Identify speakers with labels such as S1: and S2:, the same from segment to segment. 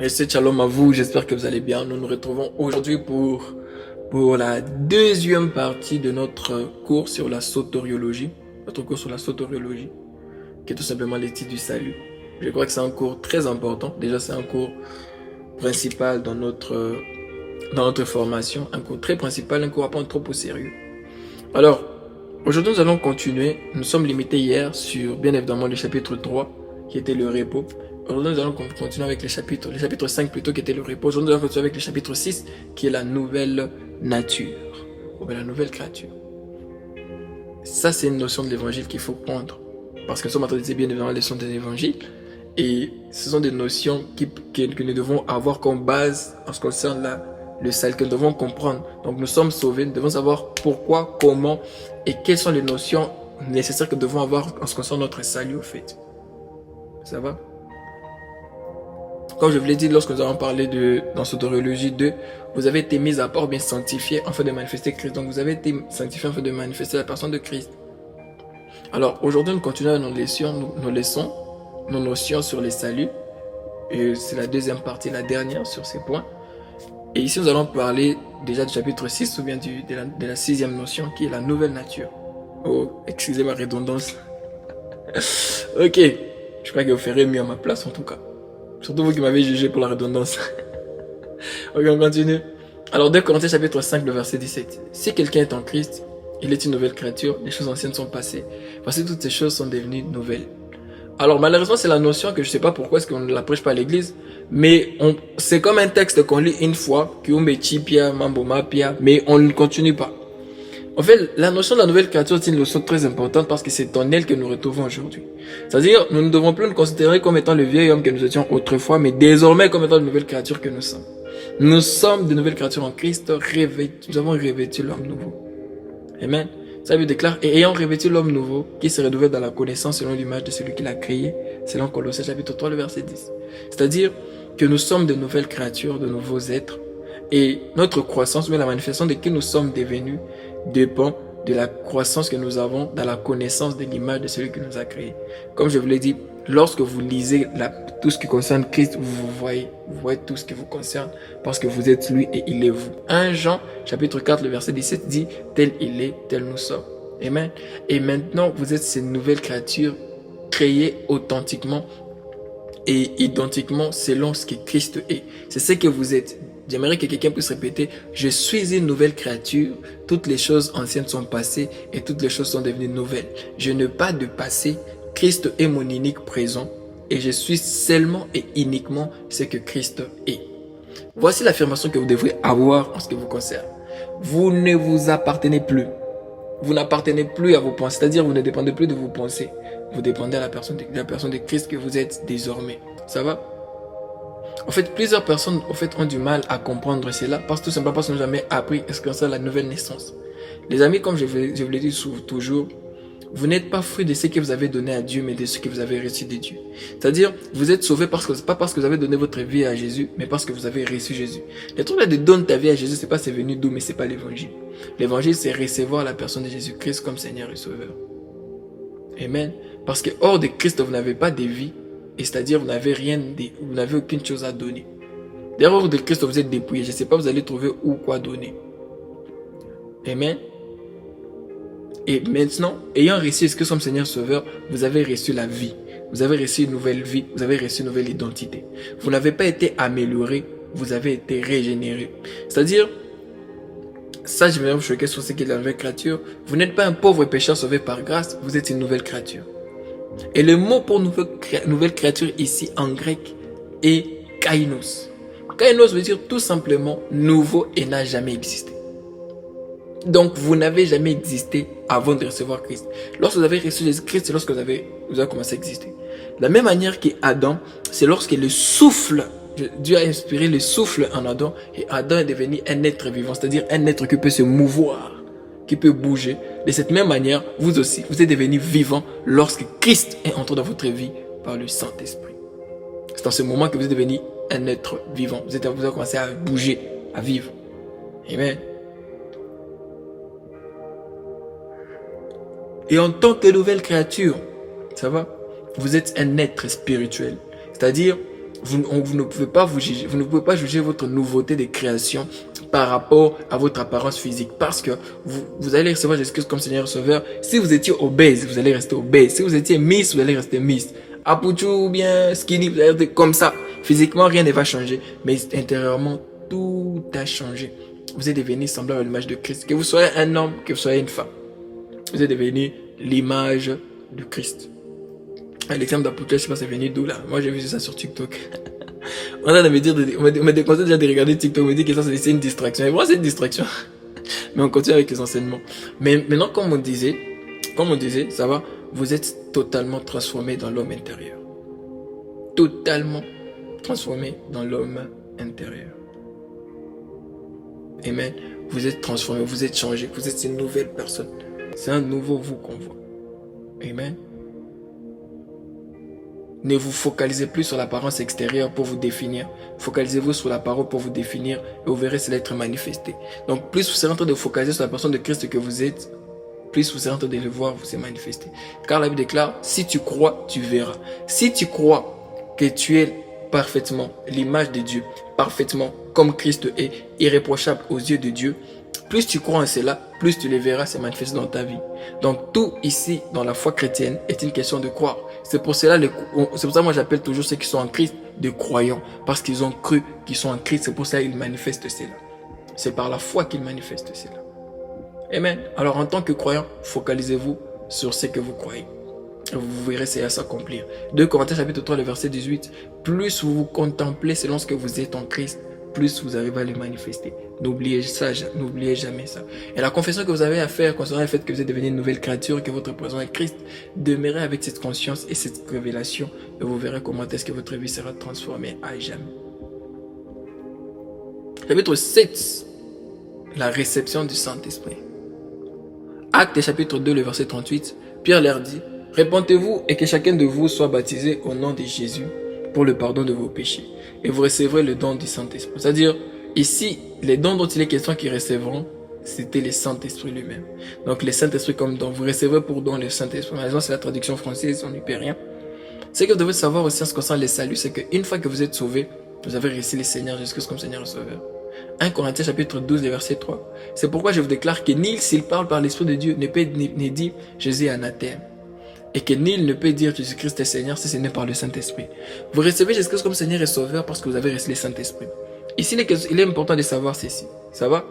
S1: Et c'est shalom à vous, j'espère que vous allez bien. Nous nous retrouvons aujourd'hui pour la deuxième partie de notre cours sur la soteriologie. Notre cours sur la soteriologie, qui est tout simplement l'étude du salut. Je crois que c'est un cours très important. Déjà, c'est un cours principal dans notre formation. Un cours très principal, un cours à prendre trop au sérieux. Alors, aujourd'hui, nous allons continuer. Nous sommes limités hier sur, bien évidemment, le chapitre 3, qui était le repos. Aujourd'hui, nous allons continuer avec le chapitre 5 plutôt, qui était le repos. Aujourd'hui, nous allons continuer avec le chapitre 6, qui est la nouvelle nature, ou bien la nouvelle créature. Ça, c'est une notion de l'évangile qu'il faut prendre. Parce que nous sommes en train de dire, bien évidemment, les leçons de l'évangile. Et ce sont des notions que nous devons avoir comme base en ce qui concerne le salut, que nous devons comprendre. Donc, nous sommes sauvés, nous devons savoir pourquoi, comment et quelles sont les notions nécessaires que nous devons avoir en ce qui concerne notre salut, au fait. Ça va? Comme je vous l'ai dit lorsque nous avons parlé dans Soteriologie 2, vous avez été mis à part, bien sanctifié afin de manifester Christ. Donc vous avez été sanctifié afin de manifester la personne de Christ. Alors aujourd'hui, nous continuons nos notions sur les saluts. Et c'est la deuxième partie, la dernière sur ces points. Et ici, nous allons parler déjà du chapitre 6 ou bien de la sixième notion qui est la nouvelle nature. Oh, excusez ma redondance. Ok, je crois que vous ferez mieux à ma place en tout cas. Surtout vous qui m'avez jugé pour la redondance. Ok, on continue. Alors, 2 Corinthiens chapitre 5, le verset 17. Si quelqu'un est en Christ, il est une nouvelle créature, les choses anciennes sont passées. Voici, toutes ces choses sont devenues nouvelles. Alors, malheureusement, c'est la notion que je ne sais pas pourquoi est-ce qu'on ne la prêche pas à l'église, mais c'est comme un texte qu'on lit une fois, mais on ne continue pas. En fait, la notion de la nouvelle créature est une notion très importante parce que c'est en elle que nous retrouvons aujourd'hui. C'est-à-dire, nous ne devons plus nous considérer comme étant le vieil homme que nous étions autrefois, mais désormais comme étant de nouvelles créatures que nous sommes. Nous sommes de nouvelles créatures en Christ, nous avons revêtu l'homme nouveau. Amen. Ça veut déclare, et ayant revêtu l'homme nouveau, qui se renouvelle dans la connaissance selon l'image de celui qui l'a créé, selon Colossiens chapitre 3, le verset 10. C'est-à-dire que nous sommes de nouvelles créatures, de nouveaux êtres, et notre croissance, mais la manifestation de qui nous sommes devenus, dépend de la croissance que nous avons dans la connaissance de l'image de celui qui nous a créés. Comme je vous l'ai dit, lorsque vous lisez tout ce qui concerne Christ, vous voyez tout ce qui vous concerne parce que vous êtes lui et il est vous. 1 Jean chapitre 4 le verset 17 dit tel il est, tel nous sommes. Amen. Et maintenant vous êtes ces nouvelles créatures créées authentiquement et identiquement selon ce que Christ est. C'est ce que vous êtes. J'aimerais que quelqu'un puisse répéter, je suis une nouvelle créature, toutes les choses anciennes sont passées et toutes les choses sont devenues nouvelles. Je n'ai pas de passé, Christ est mon unique présent et je suis seulement et uniquement ce que Christ est. Voici l'affirmation que vous devrez avoir en ce qui vous concerne. Vous ne vous appartenez plus. Vous n'appartenez plus à vos pensées, c'est-à-dire vous ne dépendez plus de vos pensées. Vous dépendez de la personne de Christ que vous êtes désormais. Ça va? En fait, plusieurs personnes ont du mal à comprendre cela parce que tout simplement parce qu'ils n'ont jamais appris ce que c'est la nouvelle naissance. Les amis, comme je vous l'ai dit toujours, vous n'êtes pas fruit de ce que vous avez donné à Dieu, mais de ce que vous avez reçu de Dieu. C'est-à-dire, vous êtes sauvé pas parce que vous avez donné votre vie à Jésus, mais parce que vous avez reçu Jésus. Le truc là de donner ta vie à Jésus, c'est venu d'où, mais c'est pas l'évangile. L'évangile, c'est recevoir la personne de Jésus-Christ comme Seigneur et Sauveur. Amen. Parce que hors de Christ, vous n'avez pas de vie. Et c'est-à-dire, vous n'avez aucune chose à donner. D'ailleurs, hors de Christ, vous êtes dépouillé. Je ne sais pas, vous allez trouver où quoi donner. Amen. Et maintenant, ayant reçu ce que sommes Seigneur Sauveur, vous avez reçu la vie. Vous avez reçu une nouvelle vie. Vous avez reçu une nouvelle identité. Vous n'avez pas été amélioré. Vous avez été régénéré. C'est-à-dire, ça, je vais vous choquer sur ce qui est la nouvelle créature. Vous n'êtes pas un pauvre pécheur sauvé par grâce. Vous êtes une nouvelle créature. Et le mot pour nouvelle créature ici en grec est kainos. Kainos veut dire tout simplement nouveau et n'a jamais existé. Donc vous n'avez jamais existé avant de recevoir Christ. Lorsque vous avez reçu Jésus-Christ, c'est lorsque vous avez commencé à exister. De la même manière qu'Adam, c'est lorsque le souffle, Dieu a inspiré le souffle en Adam et Adam est devenu un être vivant, c'est-à-dire un être qui peut se mouvoir, qui peut bouger. De cette même manière, vous aussi, vous êtes devenu vivant lorsque Christ est entré dans votre vie par le Saint-Esprit. C'est en ce moment que vous êtes devenu un être vivant. Vous avez commencé à bouger, à vivre. Amen. Et en tant que nouvelle créature, ça va? Vous êtes un être spirituel. C'est-à-dire, Vous ne pouvez pas vous juger, vous ne pouvez pas juger votre nouveauté de création par rapport à votre apparence physique, parce que vous allez recevoir Jésus-Christ comme Seigneur et Sauveur. Si vous étiez obèse, vous allez rester obèse. Si vous étiez Miss, vous allez rester Miss. Apuchu ou bien skinny, vous allez rester comme ça. Physiquement, rien ne va changer, mais intérieurement, tout a changé. Vous êtes devenu semblable à l'image de Christ. Que vous soyez un homme, que vous soyez une femme, vous êtes devenu l'image de Christ. L'exemple d'Apuchu, je sais pas c'est venu d'où là. Moi j'ai vu ça sur TikTok. On a me dire, on me déconseille déjà de regarder TikTok, on me dit que ça c'est une distraction. Et moi c'est une distraction. Mais on continue avec les enseignements. Mais maintenant, comme on disait, ça va, vous êtes totalement transformé dans l'homme intérieur. Totalement transformé dans l'homme intérieur. Amen. Vous êtes transformé, vous êtes changé, vous êtes une nouvelle personne. C'est un nouveau vous qu'on voit. Amen. Ne vous focalisez plus sur l'apparence extérieure pour vous définir. Focalisez-vous sur la parole pour vous définir et vous verrez cela être manifesté. Donc plus vous serez en train de focaliser sur la personne de Christ que vous êtes, plus vous serez en train de le voir, vous serez manifesté. Car la Bible déclare, si tu crois, tu verras. Si tu crois que tu es parfaitement l'image de Dieu, parfaitement comme Christ est, irréprochable aux yeux de Dieu, plus tu crois en cela, plus tu les verras se manifester dans ta vie. Donc tout ici, dans la foi chrétienne, est une question de croire. C'est pour ça que moi j'appelle toujours ceux qui sont en Christ des croyants. Parce qu'ils ont cru qu'ils sont en Christ, c'est pour ça qu'ils manifestent cela. C'est par la foi qu'ils manifestent cela. Amen. Alors en tant que croyant, focalisez-vous sur ce que vous croyez. Vous verrez cela s'accomplir. 2 Corinthiens chapitre 3, le verset 18. Plus vous vous contemplez selon ce que vous êtes en Christ, plus vous arrivez à le manifester. N'oubliez jamais ça. Et la confession que vous avez à faire concernant le fait que vous êtes devenu une nouvelle créature, que votre présence est Christ, demeurez avec cette conscience et cette révélation et vous verrez comment est-ce que votre vie sera transformée à jamais. Chapitre 7, la réception du Saint-Esprit. Actes chapitre 2, le verset 38, Pierre leur dit, « Répentez-vous et que chacun de vous soit baptisé au nom de Jésus pour le pardon de vos péchés. Et vous recevrez le don du Saint-Esprit. » C'est-à-dire, ici, les dons dont il est question qu'ils recevront, c'était le Saint-Esprit lui-même. Donc, le Saint-Esprit comme don. Vous recevrez pour don le Saint-Esprit. Par exemple, c'est la traduction française, on n'y peut rien. Ce que vous devez savoir aussi en ce qui concerne les saluts, c'est qu'une fois que vous êtes sauvé, vous avez reçu le Seigneur Jésus-Christ comme Seigneur et Sauveur. 1 Corinthiens chapitre 12, verset 3. C'est pourquoi je vous déclare que nul, s'il parle par l'Esprit de Dieu, ne peut ni dire Jésus est anathème. Et que nul ne peut dire Jésus-Christ est Seigneur si ce n'est par le Saint-Esprit. Vous recevez Jésus-Christ comme Seigneur et Sauveur parce que vous avez reçu le Saint-Esprit. Ici, il est important de savoir ceci. Ça va?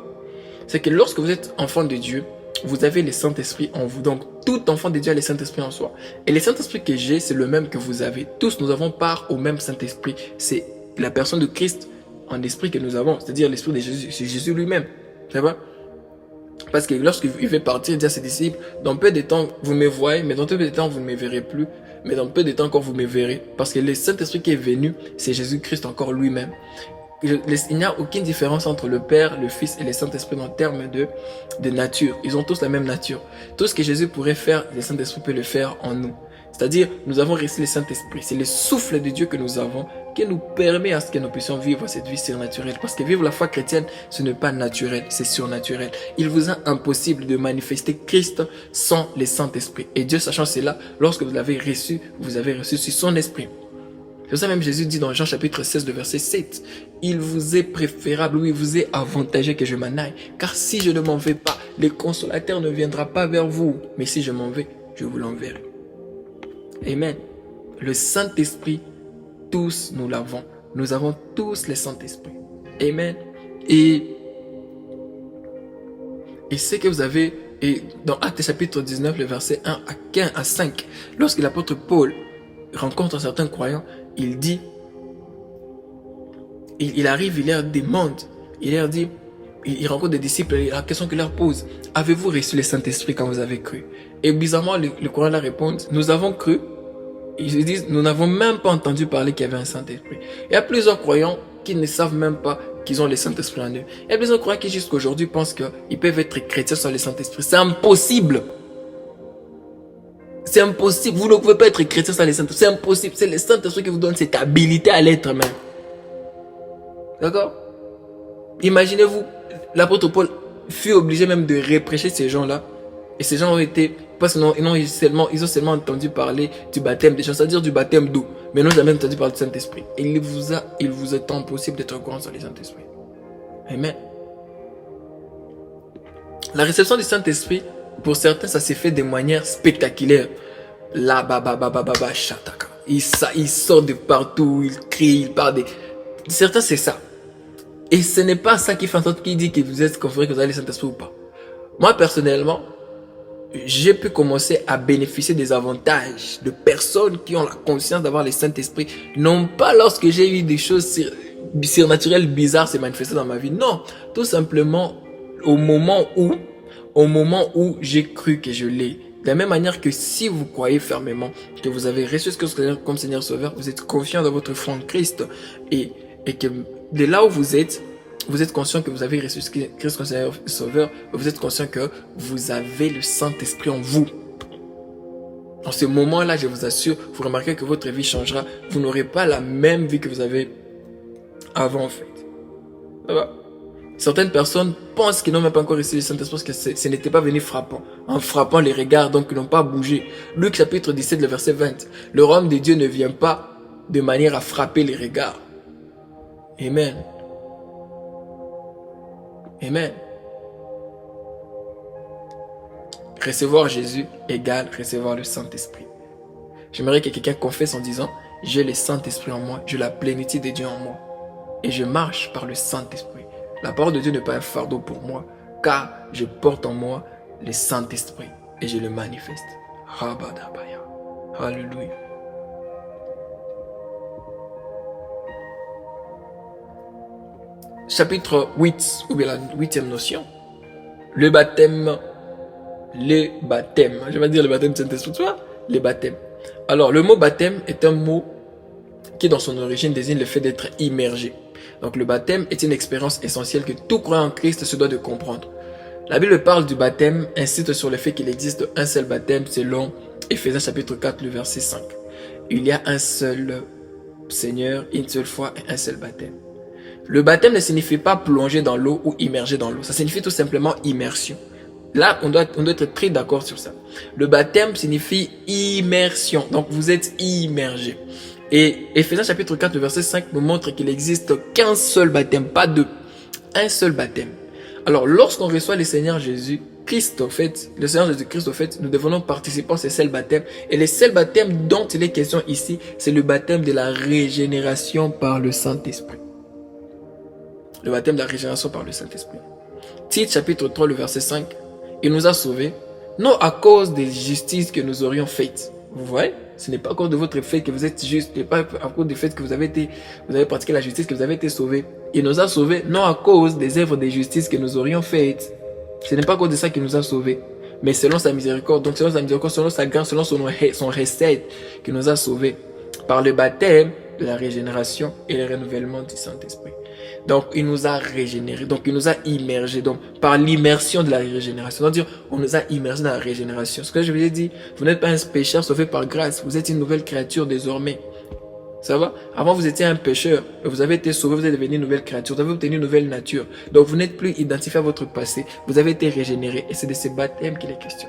S1: C'est que lorsque vous êtes enfant de Dieu, vous avez le Saint-Esprit en vous. Donc, tout enfant de Dieu a le Saint-Esprit en soi. Et le Saint-Esprit que j'ai, c'est le même que vous avez. Tous, nous avons part au même Saint-Esprit. C'est la personne de Christ en esprit que nous avons. C'est-à-dire l'Esprit de Jésus. C'est Jésus lui-même. Ça va? Parce que lorsqu'il fait partir, il dit à ses disciples, dans peu de temps, vous me voyez, mais dans peu de temps, vous ne me verrez plus. Mais dans peu de temps encore, vous me verrez. Parce que le Saint-Esprit qui est venu, c'est Jésus-Christ encore lui-même. Il n'y a aucune différence entre le Père, le Fils et le Saint-Esprit en termes de nature. Ils ont tous la même nature. Tout ce que Jésus pourrait faire, le Saint-Esprit peut le faire en nous. C'est-à-dire, nous avons reçu le Saint-Esprit. C'est le souffle de Dieu que nous avons qui nous permet à ce que nous puissions vivre cette vie surnaturelle. Parce que vivre la foi chrétienne, ce n'est pas naturel, c'est surnaturel. Il vous est impossible de manifester Christ sans le Saint-Esprit. Et Dieu, sachant cela, lorsque vous l'avez reçu, vous avez reçu sur son Esprit. C'est pour ça même Jésus dit dans Jean chapitre 16, le verset 7, « Il vous est préférable, oui, il vous est avantageux que je m'en aille. Car si je ne m'en vais pas, le consolateur ne viendra pas vers vous. Mais si je m'en vais, je vous l'enverrai. » Amen. Le Saint-Esprit, tous nous l'avons. Nous avons tous le Saint-Esprit. Amen. Et ce que vous avez, et dans Actes chapitre 19, le verset 1 à 15 à 5, lorsque l'apôtre Paul rencontre certains croyants, il dit, il arrive, il leur demande, il leur dit, il rencontre des disciples, et la question qu'il leur pose, avez-vous reçu le Saint-Esprit quand vous avez cru? Et bizarrement, le croyant leur répond, nous avons cru. Ils disent, nous n'avons même pas entendu parler qu'il y avait un Saint-Esprit. Il y a plusieurs croyants qui ne savent même pas qu'ils ont le Saint-Esprit en eux. Il y a plusieurs croyants qui jusqu'à aujourd'hui pensent qu'ils peuvent être chrétiens sans le Saint-Esprit. C'est impossible. C'est impossible. Vous ne pouvez pas être chrétien sans le Saint-Esprit. C'est impossible. C'est le Saint-Esprit qui vous donne cette habilité à l'être même. D'accord? Imaginez-vous, l'apôtre Paul fut obligé même de reprêcher ces gens-là. Et ces gens ont été, parce qu'ils ont seulement entendu parler du baptême des gens, c'est-à-dire du baptême d'eau. mais n'ont jamais entendu parler du Saint-Esprit. Il vous est impossible d'être grand sur les Saint-Esprit. Amen. La réception du Saint-Esprit, pour certains, ça s'est fait de manière spectaculaire. Là, chataka. Il sort de partout, il crie, il parle de... Certains, c'est ça. Et ce n'est pas ça qui fait en sorte qu'il dit que vous êtes conféré, que vous avez le Saint-Esprit ou pas. Moi, personnellement, j'ai pu commencer à bénéficier des avantages de personnes qui ont la conscience d'avoir le Saint-Esprit. Non pas lorsque j'ai eu des choses surnaturelles bizarres se manifester dans ma vie. Non, tout simplement au moment où j'ai cru que je l'ai. De la même manière que si vous croyez fermement que vous avez reçu ce que comme Seigneur Sauveur, vous êtes confiant dans votre foi en Christ et que de là où vous êtes conscient que vous avez reçu Christ comme Seigneur Sauveur, vous êtes conscient que vous avez le Saint-Esprit en vous. En ce moment-là, je vous assure, vous remarquez que votre vie changera. Vous n'aurez pas la même vie que vous avez avant en fait. Ça va? Certaines personnes pensent qu'ils n'ont même pas encore reçu le Saint-Esprit parce que ce n'était pas venu frappant. En frappant les regards, donc ils n'ont pas bougé. Luc chapitre 17, le verset 20. Le royaume de Dieu ne vient pas de manière à frapper les regards. Amen. Amen. Recevoir Jésus égale recevoir le Saint-Esprit. J'aimerais que quelqu'un confesse en disant, j'ai le Saint-Esprit en moi, j'ai la plénitude de Dieu en moi. Et je marche par le Saint-Esprit. La parole de Dieu n'est pas un fardeau pour moi, car je porte en moi le Saint-Esprit et je le manifeste. Rabadabaya. Alléluia. Chapitre 8, ou bien la 8e notion. Le baptême. Je vais dire le baptême de Saint-Esprit, tu vois? Le baptême. Alors, le mot baptême est un mot qui, dans son origine, désigne le fait d'être immergé. Donc le baptême est une expérience essentielle que tout croyant en Christ se doit de comprendre. La Bible parle du baptême, insiste sur le fait qu'il existe un seul baptême selon Éphésiens chapitre 4, le verset 5. Il y a un seul Seigneur, une seule foi et un seul baptême. Le baptême ne signifie pas plonger dans l'eau ou immerger dans l'eau. Ça signifie tout simplement immersion. Là, on doit être très d'accord sur ça. Le baptême signifie immersion. Donc vous êtes immergé. Et Éphésiens chapitre 4, verset 5 nous montre qu'il n'existe qu'un seul baptême, pas deux. Un seul baptême. Alors, lorsqu'on reçoit le Seigneur Jésus-Christ, au fait, le Seigneur Jésus-Christ, au fait, nous devenons participants à ce seul baptême. Et le seul baptême dont il est question ici, c'est le baptême de la régénération par le Saint-Esprit. Le baptême de la régénération par le Saint-Esprit. Tite chapitre 3, le verset 5, il nous a sauvés, non à cause des justices que nous aurions faites. Vous voyez? Ce n'est pas à cause de votre fait que vous êtes juste, ce n'est pas à cause du fait que vous avez pratiqué la justice que vous avez été sauvés. Il nous a sauvés non à cause des œuvres de justice que nous aurions faites. Ce n'est pas à cause de ça qu'il nous a sauvés, mais selon sa miséricorde. Donc selon sa miséricorde, selon sa grâce, selon son recette qu'il nous a sauvés par le baptême de la régénération et le renouvellement du Saint-Esprit. Donc il nous a régénérés, donc il nous a immergés, donc par l'immersion de la régénération. C'est-à-dire, on nous a immergés dans la régénération. Ce que je vous ai dit, vous n'êtes pas un pécheur sauvé par grâce, vous êtes une nouvelle créature désormais. Ça va? Avant vous étiez un pécheur, vous avez été sauvé, vous êtes devenu une nouvelle créature, vous avez obtenu une nouvelle nature. Donc vous n'êtes plus identifié à votre passé, vous avez été régénéré et c'est de ce baptême qu'il est question.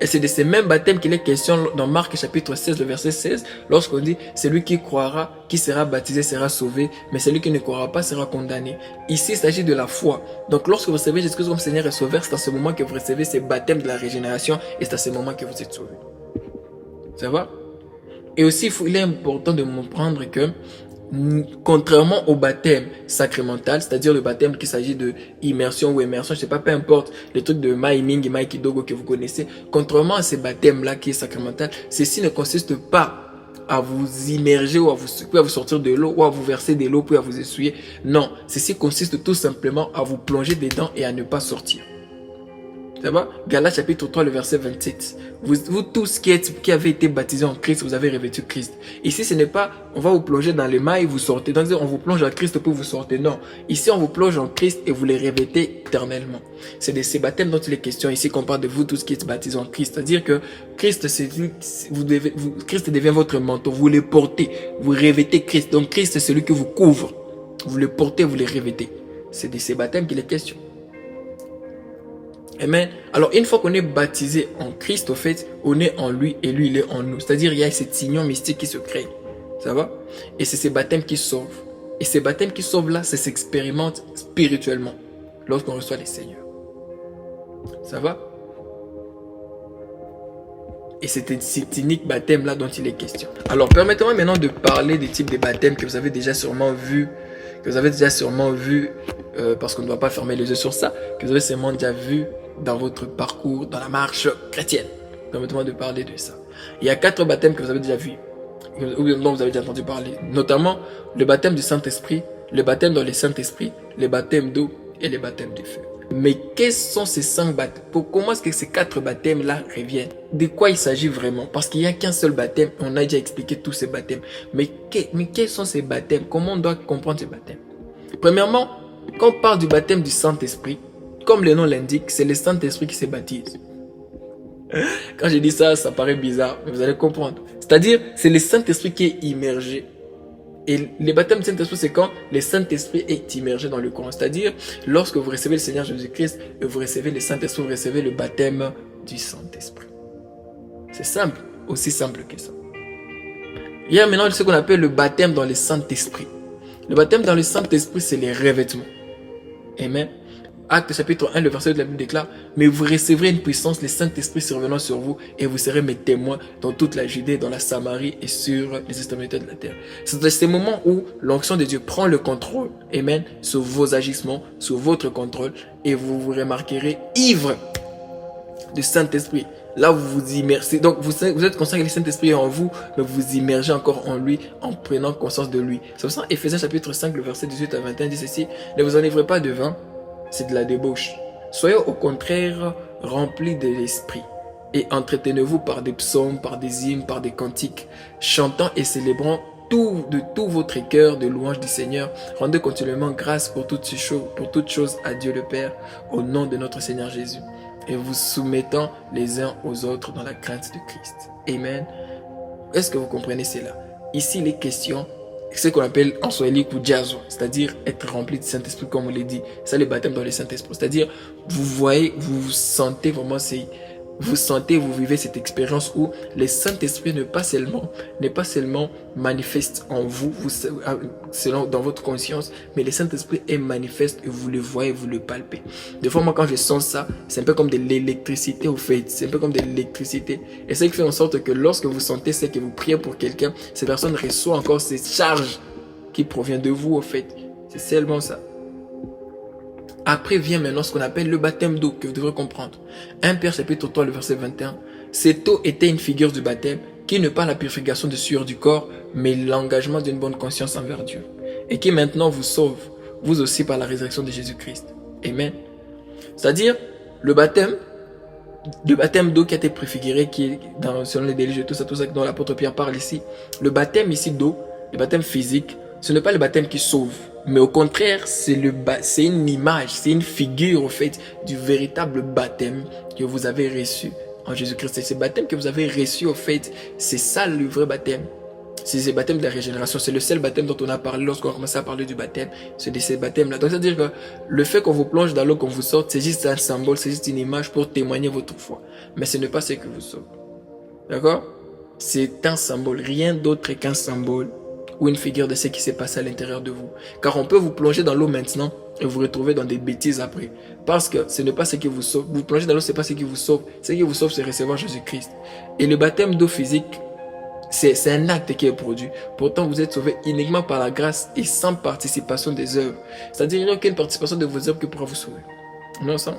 S1: Et c'est de ces mêmes baptêmes qu'il est question dans Marc chapitre 16, le verset 16, lorsqu'on dit « Celui qui croira, qui sera baptisé, sera sauvé, mais celui qui ne croira pas sera condamné. » Ici, il s'agit de la foi. Donc lorsque vous recevez Jésus-Christ comme Seigneur et Sauveur, c'est à ce moment que vous recevez ces baptêmes de la régénération et c'est à ce moment que vous êtes sauvé. Ça va? Et aussi, il est important de comprendre que contrairement au baptême sacramental, c'est-à-dire le baptême qui s'agit de immersion ou immersion, je sais pas, peu importe, les trucs de Maïming et Maïkidogo que vous connaissez, contrairement à ces baptêmes-là qui est sacramental, ceci ne consiste pas à vous immerger ou à vous sortir de l'eau ou à vous verser de l'eau puis à vous essuyer. Non, ceci consiste tout simplement à vous plonger dedans et à ne pas sortir. Ça va? Galates chapitre 3, le verset 27. Vous tous qui avez été baptisés en Christ, vous avez revêtu Christ. Ici, ce n'est pas, on va vous plonger dans les mailles et vous sortez. Donc, on vous plonge en Christ pour vous sortir. Non. Ici, on vous plonge en Christ et vous les revêtez éternellement. C'est de ces baptêmes dont il est question ici qu'on parle de vous tous qui êtes baptisés en Christ. C'est-à-dire que Christ, Christ devient votre manteau. Vous le portez. Vous revêtez Christ. Donc, Christ, c'est celui que vous couvre. Vous le portez, vous le revêtez. C'est de ces baptêmes qu'il est question. Amen. Alors, une fois qu'on est baptisé en Christ, au fait, on est en lui et lui, il est en nous. C'est-à-dire, il y a cette union mystique qui se crée. Ça va? Et c'est ces baptêmes qui sauvent. Et ces baptêmes qui sauvent là, ça s'expérimente spirituellement lorsqu'on reçoit les Seigneurs. Ça va? Et c'est cet unique baptême là dont il est question. Alors, permettez-moi maintenant de parler des types de baptêmes que vous avez déjà sûrement vu, parce qu'on ne doit pas fermer les yeux sur ça, que vous avez sûrement déjà vu dans votre parcours, dans la marche chrétienne. Permettez-moi de parler de ça. Il y a 4 baptêmes que vous avez déjà vus, ou dont vous avez déjà entendu parler, notamment le baptême du Saint-Esprit, le baptême dans le Saint-Esprit, le baptême d'eau et le baptême de feu. Mais quels sont ces 5 baptêmes? Comment est-ce que ces 4 baptêmes-là reviennent? De quoi il s'agit vraiment? Parce qu'il n'y a qu'un seul baptême, on a déjà expliqué tous ces baptêmes. Mais quels sont ces baptêmes? Comment on doit comprendre ces baptêmes? Premièrement, quand on parle du baptême du Saint-Esprit, comme le nom l'indique, c'est le Saint-Esprit qui se baptise. Quand je dis ça, ça paraît bizarre, mais vous allez comprendre. C'est-à-dire, c'est le Saint-Esprit qui est immergé. Et le baptême du Saint-Esprit, c'est quand le Saint-Esprit est immergé dans le Coran. C'est-à-dire, lorsque vous recevez le Seigneur Jésus-Christ et vous recevez le Saint-Esprit, vous recevez le baptême du Saint-Esprit. C'est simple, aussi simple que ça. Il y a maintenant ce qu'on appelle le baptême dans le Saint-Esprit. Le baptême dans le Saint-Esprit, c'est les revêtements. Amen. Acte chapitre 1, le verset de la Bible déclare: mais vous recevrez une puissance, le Saint-Esprit survenant sur vous, et vous serez mes témoins dans toute la Judée, dans la Samarie et sur les extrémités de la terre. C'est dans ces moments où l'onction de Dieu prend le contrôle, amen, sur vos agissements, sur votre contrôle, et vous vous remarquerez ivre du Saint-Esprit. Là, vous vous immersez. Donc, vous êtes conscient que le Saint-Esprit est en vous, mais vous vous immergez encore en lui, en prenant conscience de lui. C'est pour ça, Ephésiens chapitre 5, le verset 18 à 21 dit ceci: ne vous enivrez pas de vin, c'est de la débauche. Soyez au contraire remplis de l'esprit et entretenez-vous par des psaumes, par des hymnes, par des cantiques, chantant et célébrant de tout votre cœur de louange du Seigneur. Rendez continuellement grâce pour toutes choses à Dieu le Père, au nom de notre Seigneur Jésus, et vous soumettant les uns aux autres dans la crainte de Christ. Amen. Est-ce que vous comprenez cela? Ici, les questions, ce qu'on appelle en swahili kujazo, c'est-à-dire être rempli du Saint-Esprit, comme on l'a dit. C'est le baptême dans le Saint-Esprit. C'est-à-dire, vous voyez, vous sentez vraiment, vous vivez cette expérience où le Saint-Esprit n'est pas seulement manifeste en vous, selon dans votre conscience, mais le Saint-Esprit est manifeste et vous le voyez, vous le palpez. Des fois, moi, quand je sens ça, c'est un peu comme de l'électricité au fait. C'est un peu comme de l'électricité. Et ça qui fait en sorte que lorsque vous sentez ça, que vous priez pour quelqu'un, cette personne reçoit encore ces charges qui proviennent de vous au fait. C'est seulement ça. Après vient maintenant ce qu'on appelle le baptême d'eau, que vous devrez comprendre. 1 Pierre chapitre 3, le verset 21. Cette eau était une figure du baptême, qui n'est pas la purification de sueur du corps, mais l'engagement d'une bonne conscience envers Dieu. Et qui maintenant vous sauve, vous aussi par la résurrection de Jésus-Christ. Amen. C'est-à-dire, le baptême d'eau qui a été préfiguré, qui est selon les délices de tout ça dont l'apôtre Pierre parle ici. Le baptême ici d'eau, le baptême physique, ce n'est pas le baptême qui sauve. Mais au contraire, c'est une image, c'est une figure au fait du véritable baptême que vous avez reçu en Jésus-Christ. C'est ce baptême que vous avez reçu au fait, c'est ça le vrai baptême. C'est le baptême de la régénération. C'est le seul baptême dont on a parlé lorsqu'on a commencé à parler du baptême. C'est de ces baptêmes-là. Donc, c'est-à-dire que le fait qu'on vous plonge dans l'eau, qu'on vous sorte, c'est juste un symbole, c'est juste une image pour témoigner votre foi. Mais ce n'est pas ce que vous sauve. D'accord? C'est un symbole, rien d'autre qu'un symbole ou une figure de ce qui s'est passé à l'intérieur de vous. Car on peut vous plonger dans l'eau maintenant et vous retrouver dans des bêtises après. Parce que ce n'est pas ce qui vous sauve. Vous plongez dans l'eau, ce n'est pas ce qui vous sauve. Ce qui vous sauve, c'est recevoir Jésus-Christ. Et le baptême d'eau physique, c'est un acte qui est produit. Pourtant, vous êtes sauvé uniquement par la grâce et sans participation des œuvres. C'est-à-dire, il n'y a aucune participation de vos œuvres qui pourra vous sauver. Non, ça.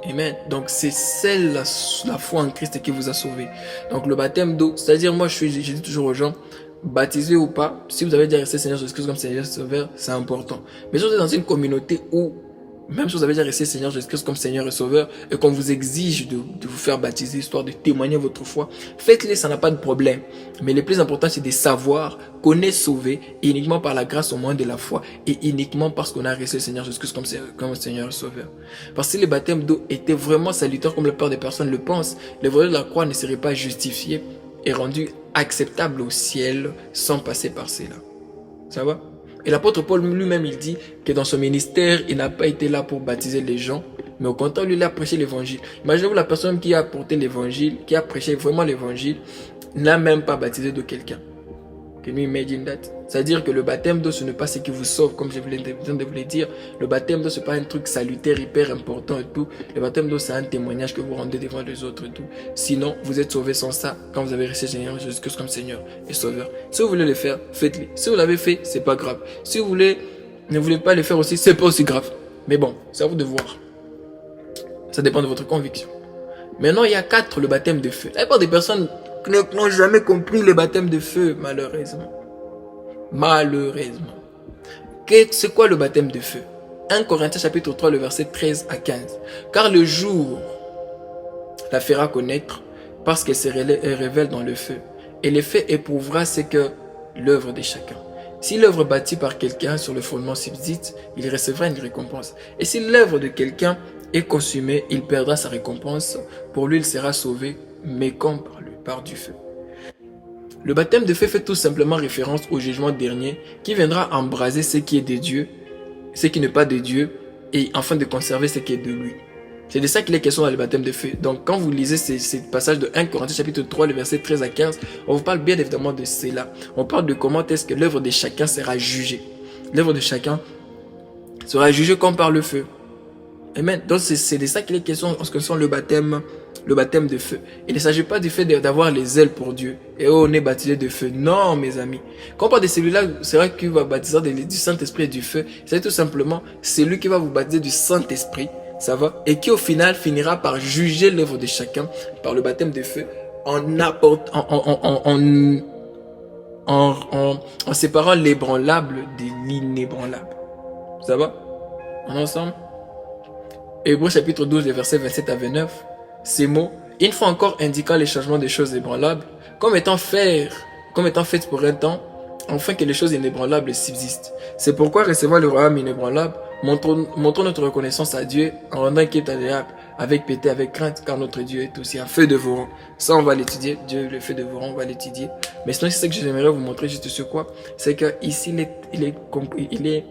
S1: Amen. Donc c'est celle la foi en Christ qui vous a sauvé. Donc le baptême d'eau, c'est-à-dire moi je dis toujours aux gens, baptisé ou pas, si vous avez déjà resté Seigneur Jésus-Christ comme Seigneur Sauveur, c'est important. Mais si vous êtes dans une communauté où, même si vous avez déjà resté Seigneur Jésus-Christ comme Seigneur et Sauveur, et qu'on vous exige de vous faire baptiser, histoire de témoigner votre foi, faites-le, ça n'a pas de problème. Mais le plus important, c'est de savoir qu'on est sauvé uniquement par la grâce au moyen de la foi, et uniquement parce qu'on a reçu le Seigneur Jésus-Christ comme Seigneur et Sauveur. Parce que si le baptême d'eau était vraiment salutaire comme la plupart des personnes le pensent, le vrai de la croix ne serait pas justifié et rendu acceptable au ciel sans passer par cela. Ça va? Et l'apôtre Paul lui-même, il dit que dans son ministère, il n'a pas été là pour baptiser les gens, mais au contraire, lui, il a prêché l'évangile. Imaginez-vous la personne qui a apporté l'évangile, qui a prêché vraiment l'évangile, n'a même pas baptisé de quelqu'un. Can you imagine that? C'est-à-dire que le baptême d'eau, ce n'est pas ce qui vous sauve, comme je viens de vous le dire. Le baptême d'eau, ce n'est pas un truc salutaire, hyper important et tout. Le baptême d'eau, c'est un témoignage que vous rendez devant les autres et tout. Sinon, vous êtes sauvé sans ça, quand vous avez reçu Seigneur Jésus-Christ comme Seigneur et Sauveur. Si vous voulez le faire, faites-le. Si vous l'avez fait, c'est pas grave. Si vous ne voulez pas le faire aussi, c'est pas aussi grave. Mais bon, c'est à vous de voir. Ça dépend de votre conviction. Maintenant, il y a 4, le baptême de feu. La plupart des personnes n'ont jamais compris le baptême de feu, malheureusement. Malheureusement. C'est quoi le baptême de feu? 1 Corinthiens chapitre 3, le verset 13 à 15. Car le jour la fera connaître parce qu'elle se révèle dans le feu. Et le feu éprouvera ce que l'œuvre de chacun. Si l'œuvre bâtie par quelqu'un sur le fondement subsiste, il recevra une récompense. Et si l'œuvre de quelqu'un est consumée, il perdra sa récompense. Pour lui, il sera sauvé, mais comme par du feu. Le baptême de feu fait tout simplement référence au jugement dernier qui viendra embraser ce qui est de Dieu, ce qui n'est pas de Dieu, et afin de conserver ce qui est de lui. C'est de ça qu'il est question dans le baptême de feu. Donc quand vous lisez ces passages de 1 Corinthiens chapitre 3, le verset 13 à 15, on vous parle bien évidemment de cela. On parle de comment est-ce que l'œuvre de chacun sera jugée. L'œuvre de chacun sera jugée comme par le feu. Amen. Donc c'est de ça qu'il est question en ce qui concerne le baptême de feu. Il ne s'agit pas du fait d'avoir les ailes pour Dieu. Et on est baptisé de feu. Non, mes amis. Quand on parle de celui-là, c'est vrai qu'il va baptiser du Saint-Esprit et du feu. C'est tout simplement celui qui va vous baptiser du Saint-Esprit. Ça va? Et qui au final finira par juger l'œuvre de chacun par le baptême de feu en séparant l'ébranlable de l'inébranlable. Ça va? On est ensemble? Hébreux chapitre 12, les versets 27 à 29. Ces mots, une fois encore indiquant les changements des choses ébranlables, comme étant faites pour un temps, afin que les choses inébranlables subsistent. C'est pourquoi recevant le royaume inébranlable, montrons notre reconnaissance à Dieu en rendant qu'il est agréable, avec piété, avec crainte, car notre Dieu est aussi un feu dévorant. Ça, on va l'étudier. Dieu, le feu dévorant, on va l'étudier. Mais sinon, c'est ce que j'aimerais vous montrer juste sur quoi. C'est que ici, il est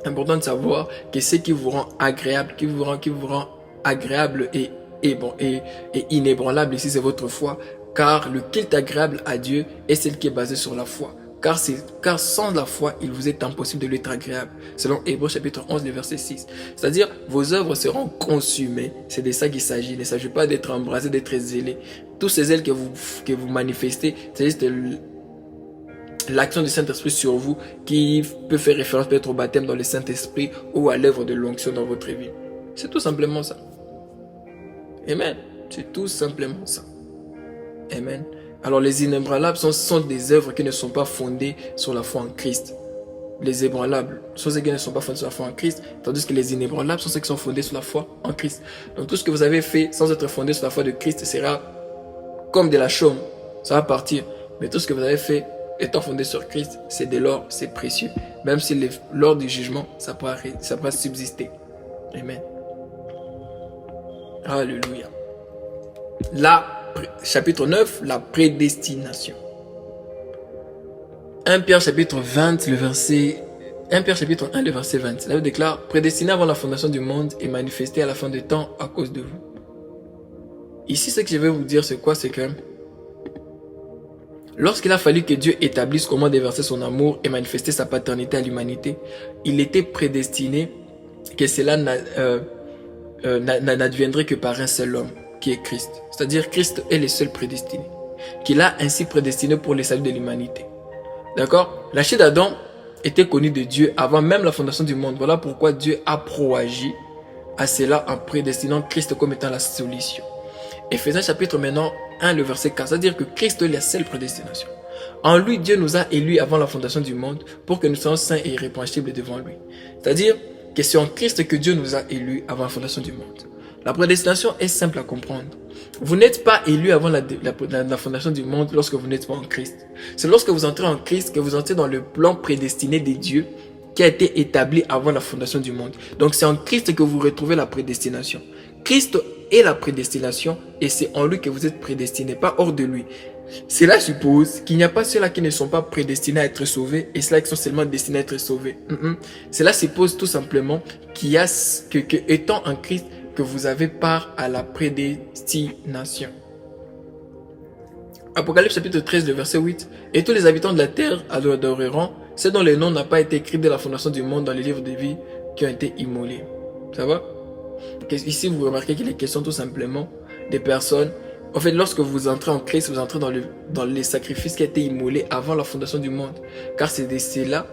S1: important de savoir que ce qui vous rend agréable, qui vous rend agréable et inébranlable ici, c'est votre foi, car le culte agréable à Dieu est celle qui est basée sur la foi. Car sans la foi, il vous est impossible de lui être agréable. Selon Hébreux chapitre 11, le verset 6. C'est-à-dire, vos œuvres seront consumées. C'est de ça qu'il s'agit. Il ne s'agit pas d'être embrasé, d'être zélé. Tous ces ailes que vous manifestez, c'est juste l'action du Saint-Esprit sur vous qui peut faire référence peut-être au baptême dans le Saint-Esprit ou à l'œuvre de l'onction dans votre vie. C'est tout simplement ça. Amen. C'est tout simplement ça. Amen. Alors les inébranlables sont des œuvres qui ne sont pas fondées sur la foi en Christ. Les ébranlables sont ceux qui ne sont pas fondés sur la foi en Christ, tandis que les inébranlables sont ceux qui sont fondés sur la foi en Christ. Donc tout ce que vous avez fait sans être fondé sur la foi de Christ sera comme de la chaume. Ça va partir. Mais tout ce que vous avez fait étant fondé sur Christ, c'est de l'or, c'est précieux. Même si l'or du jugement, ça pourra subsister. Amen. Alléluia. Chapitre 9, la prédestination. 1 Pierre chapitre 20, le verset 1 Pierre chapitre 1, le verset 20. Là, il déclare, prédestiné avant la fondation du monde et manifesté à la fin des temps à cause de vous. Ici, ce que je vais vous dire, c'est quoi? C'est que lorsqu'il a fallu que Dieu établisse comment déverser son amour et manifester sa paternité à l'humanité, il était prédestiné que cela n'adviendrait que par un seul homme, qui est Christ. C'est-à-dire Christ est le seul prédestiné, qu'il a ainsi prédestiné pour le salut de l'humanité. D'accord? La chair d'Adam était connue de Dieu avant même la fondation du monde. Voilà pourquoi Dieu a proagi à cela en prédestinant Christ comme étant la solution. Éphésiens chapitre maintenant 1, le verset 4, c'est-à-dire que Christ est la seule prédestination. En lui, Dieu nous a élus avant la fondation du monde pour que nous soyons saints et irrépréhensibles devant lui. C'est-à-dire que c'est en Christ que Dieu nous a élus avant la fondation du monde. La prédestination est simple à comprendre. Vous n'êtes pas élu avant la fondation du monde lorsque vous n'êtes pas en Christ. C'est lorsque vous entrez en Christ que vous entrez dans le plan prédestiné de Dieu qui a été établi avant la fondation du monde. Donc c'est en Christ que vous retrouvez la prédestination. Christ est la prédestination et c'est en lui que vous êtes prédestiné, pas hors de lui. Cela suppose qu'il n'y a pas ceux-là qui ne sont pas prédestinés à être sauvés et ceux-là qui sont seulement destinés à être sauvés. Cela suppose tout simplement qu'il y a que étant en Christ, que vous avez part à la prédestination. Apocalypse chapitre 13, le verset 8. Et tous les habitants de la terre adoreront ceux dont le nom n'a pas été écrit dès la fondation du monde dans les livres de vie qui ont été immolés. Ça va? Ici, vous remarquez qu'il est question tout simplement des personnes. En fait, lorsque vous entrez en Christ, vous entrez dans les sacrifices qui ont été immolés avant la fondation du monde. Car c'est là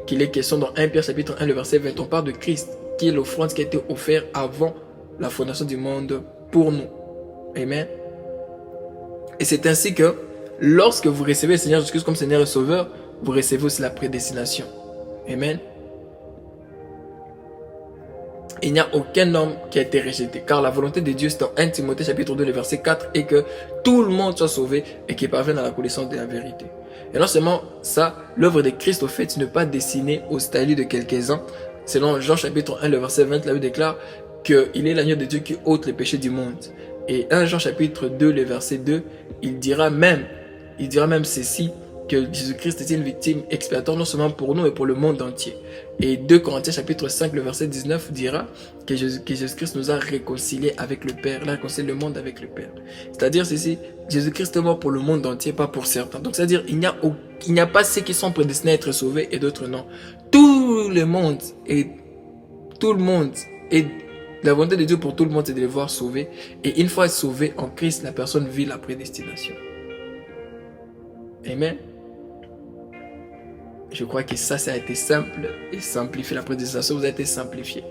S1: qu'il est question dans 1 Pierre chapitre 1, le verset 20. On parle de Christ, qui est l'offrande qui a été offerte avant la fondation du monde pour nous. Amen. Et c'est ainsi que lorsque vous recevez le Seigneur Jésus-Christ comme Seigneur et Sauveur, vous recevez aussi la prédestination. Amen. Il n'y a aucun homme qui a été rejeté, car la volonté de Dieu, c'est dans 1 Timothée chapitre 2, le verset 4, et que tout le monde soit sauvé et qu'il parvienne à la connaissance de la vérité. Et non seulement ça, l'œuvre de Christ, au fait, n'est pas destinée au salut de quelques-uns. Selon Jean chapitre 1, le verset 20, la Bible déclare qu'il est l'agneau de Dieu qui ôte les péchés du monde. Et 1 Jean chapitre 2, le verset 2, il dira même ceci, que Jésus-Christ est une victime expiatoire non seulement pour nous, mais pour le monde entier. Et 2 Corinthiens chapitre 5, le verset 19 dira que Jésus-Christ nous a réconciliés avec le Père, il a réconcilié le monde avec le Père. C'est-à-dire ceci, Jésus-Christ est mort pour le monde entier, pas pour certains. Donc c'est-à-dire il n'y a pas ceux qui sont prédestinés à être sauvés et d'autres non. Tout le monde et la volonté de Dieu pour tout le monde, c'est de les voir sauvés. Et une fois sauvé en Christ, la personne vit la prédestination. Amen. Je crois que ça a été simple et simplifié. La prédestination vous a été simplifiée.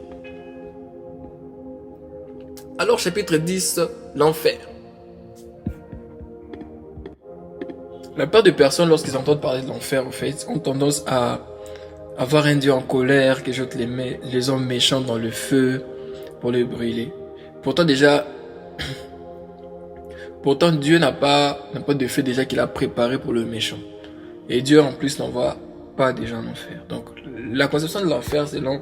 S1: Alors, chapitre 10, l'enfer. La plupart des personnes, lorsqu'ils entendent parler de l'enfer, en fait, ont tendance à avoir un Dieu en colère qui jette les hommes méchants dans le feu pour les brûler. Pourtant, Dieu n'a pas de feu déjà qu'il a préparé pour le méchant. Et Dieu, en plus, n'envoie pas des gens en enfer. Donc, la conception de l'enfer, selon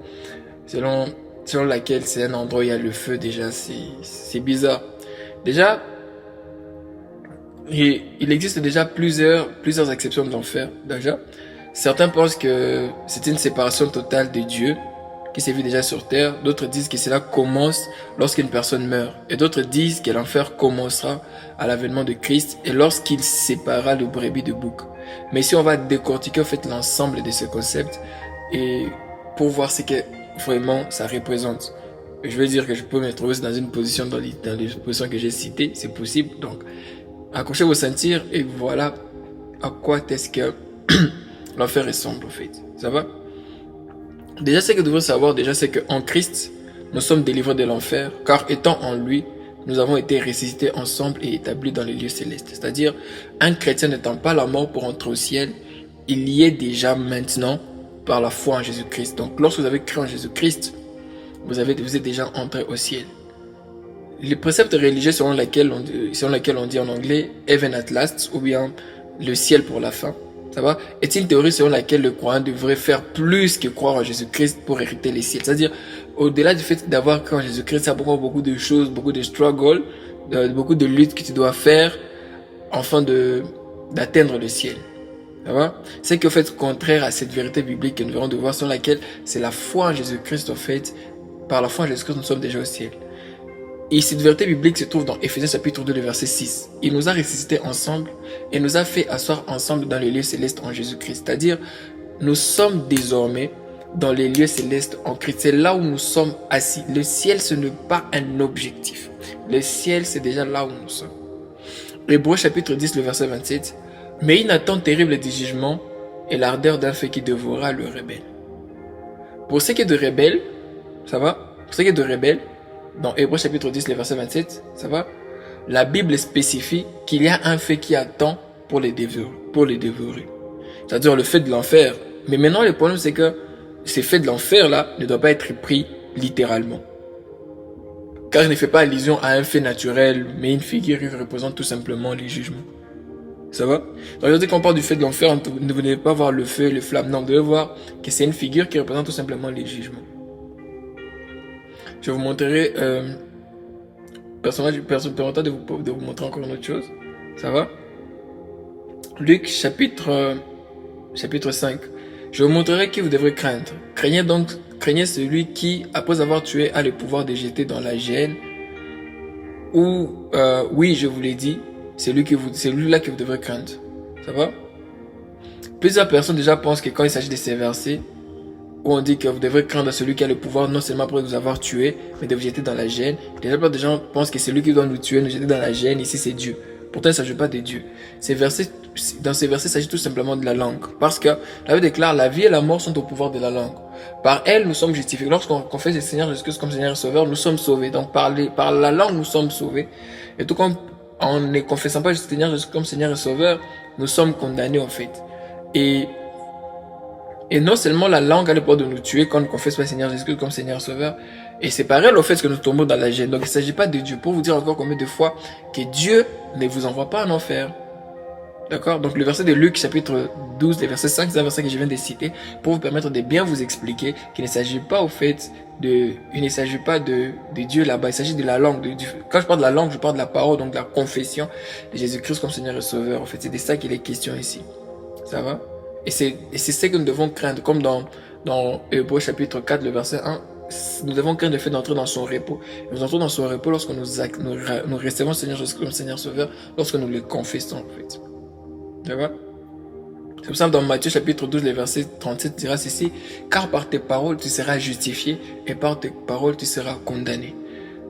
S1: laquelle c'est un endroit où il y a le feu, déjà, c'est bizarre. Déjà, il existe déjà plusieurs exceptions de l'enfer. Déjà, certains pensent que c'est une séparation totale de Dieu qui s'est vu déjà sur terre. D'autres disent que cela commence lorsqu'une personne meurt. Et d'autres disent que l'enfer commencera à l'avènement de Christ et lorsqu'il séparera le brebis de bouc. Mais ici, on va décortiquer en fait l'ensemble de ces concepts et pour voir ce que vraiment ça représente. Je veux dire que je peux me trouver dans une position dans les positions que j'ai citées, c'est possible. Donc, accrochez vos ceintures et voilà à quoi est-ce que l'enfer ressemble en fait. Ça va? Déjà, ce que vous devez savoir, c'est qu'en Christ, nous sommes délivrés de l'enfer, car étant en lui, nous avons été ressuscités ensemble et établis dans les lieux célestes. C'est-à-dire, un chrétien n'étant pas la mort pour entrer au ciel, il y est déjà maintenant par la foi en Jésus-Christ. Donc, lorsque vous avez cru en Jésus-Christ, vous êtes déjà entré au ciel. Les préceptes religieux selon lesquels on dit en anglais « heaven at last » ou bien « le ciel pour la fin », ça va, est une théorie selon laquelle le croyant devrait faire plus que croire en Jésus-Christ pour hériter les ciels. C'est-à-dire, au-delà du fait d'avoir cru en Jésus-Christ, ça prend beaucoup de choses, beaucoup de struggles, beaucoup de luttes que tu dois faire afin d'atteindre le ciel. Ça va? C'est qu'en fait, contraire à cette vérité biblique que nous verrons de voir, selon laquelle c'est la foi en Jésus-Christ, en fait, par la foi en Jésus-Christ, nous sommes déjà au ciel. Et cette vérité biblique se trouve dans Éphésiens chapitre 2, le verset 6. Il nous a ressuscités ensemble et nous a fait asseoir ensemble dans les lieux célestes en Jésus-Christ. C'est-à-dire, nous sommes désormais dans les lieux célestes en Christ. C'est là où nous sommes assis. Le ciel, ce n'est pas un objectif. Le ciel, c'est déjà là où nous sommes. Hébreux chapitre 10, le verset 27. Mais une attente terrible du jugement et l'ardeur d'un feu qui dévorera le rebelle. Pour ce qui est de rebelles, ça va? Pour ce qui est de rebelles, dans Hébreux chapitre 10, le verset 27, ça va? La Bible spécifie qu'il y a un feu qui attend pour les dévorer. C'est-à-dire le feu de l'enfer. Mais maintenant, le problème, c'est que ce feu de l'enfer-là ne doit pas être pris littéralement. Car il ne fait pas allusion à un fait naturel, mais une figure qui représente tout simplement les jugements. Ça va? Donc, aujourd'hui, quand on parle du feu de l'enfer, vous ne devez pas voir le feu, les flammes. Non, vous devez voir que c'est une figure qui représente tout simplement les jugements. Je vous montrerai, permettez de vous montrer encore une autre chose. Ça va? Luc chapitre 5. Je vous montrerai qui vous devrez craindre. Craignez celui qui, après avoir tué, a le pouvoir de jeter dans la géhenne. Ou, oui, je vous l'ai dit, c'est lui-là que vous devrez craindre. Ça va? Plusieurs personnes déjà pensent que quand il s'agit de ces versets, où on dit que vous devrez craindre celui qui a le pouvoir non seulement après vous avoir tué, mais de vous jeter dans la géhenne. Déjà, plein de gens pensent que c'est lui qui doit nous tuer, nous jeter dans la géhenne. Ici, c'est Dieu. Pourtant, il ne s'agit pas de Dieu. Dans ces versets, il s'agit tout simplement de la langue. Parce que la Bible déclare, la vie et la mort sont au pouvoir de la langue. Par elle, nous sommes justifiés. Lorsqu'on confesse le Seigneur Jésus-Christ comme Seigneur et Sauveur, nous sommes sauvés. Donc, par la langue, nous sommes sauvés. Et tout comme en ne confessant pas le Seigneur Jésus comme Seigneur et Sauveur, nous sommes condamnés, en fait. Et non seulement la langue a le pouvoir de nous tuer quand on ne confesse pas le Seigneur Jésus-Christ comme Seigneur et Sauveur, et c'est pareil au fait que nous tombons dans la gêne. Donc il ne s'agit pas de Dieu. Pour vous dire encore combien de fois que Dieu ne vous envoie pas en enfer. D'accord? Donc le verset de Luc chapitre 12, le verset 5, c'est un verset que je viens de citer pour vous permettre de bien vous expliquer qu'il ne s'agit pas au fait il ne s'agit pas de Dieu là-bas, il s'agit de la langue. Quand je parle de la langue, je parle de la parole, donc de la confession de Jésus-Christ comme Seigneur et Sauveur. En fait, c'est de ça qu'il est question ici. Ça va? Et c'est ce que nous devons craindre, comme dans Hébreux chapitre 4, le verset 1, nous devons craindre le fait d'entrer dans son repos. Et nous entrons dans son repos lorsque nous recevons le Seigneur Jésus comme Seigneur Sauveur, lorsque nous le confessons, en fait. Ça va? C'est pour ça que dans Matthieu chapitre 12, le verset 37 dira ceci, car par tes paroles tu seras justifié et par tes paroles tu seras condamné.